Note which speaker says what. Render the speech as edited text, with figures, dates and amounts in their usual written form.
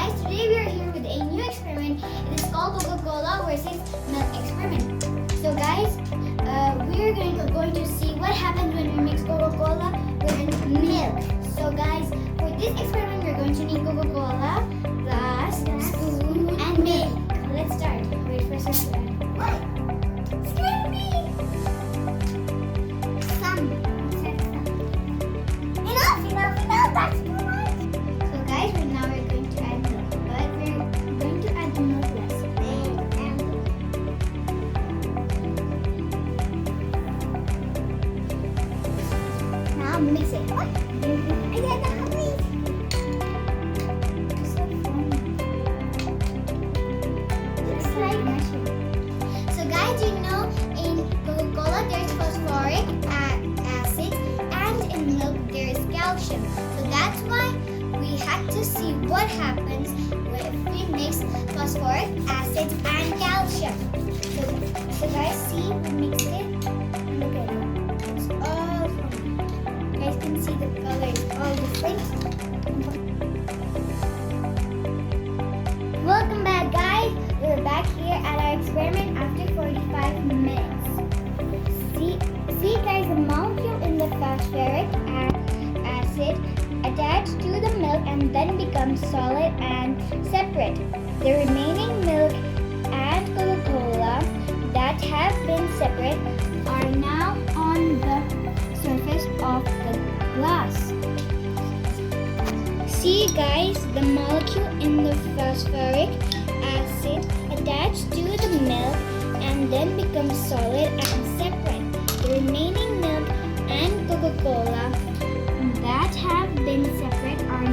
Speaker 1: guys, today we are here with a new experiment. It is called Coca-Cola versus milk experiment. So guys, we are going to see what happens when we mix Coca-Cola with milk. So guys, for this experiment, we're going to need Coca-Cola, glass, spoon, and milk. Let's start. Wait for some time. What? Excuse me. Some. Enough. That's too much. So guys, now we're going to add milk, but we're going to add the milk less. Now mix it. What? I got the hungry. So fun. Looks like mushroom. So guys, you know in Coca-Cola there's phosphoric acid and in milk there is calcium. So that's why we had to see what happens if we mix phosphoric acid and calcium. So guys, see, we mixed it. Look at it. It's all fun. You guys can see the color is all different. Welcome back, guys. We're back here at our experiment after 45 minutes. See guys, the molecule in the phosphoric acid attached to the milk and then becomes solid and separate. The remaining milk and Coca-Cola that have been separate are now on the surface of the glass. See guys, the molecule in the phosphoric acid attached to the milk and then becomes solid and separate. The remaining milk and Coca-Cola that have been separate are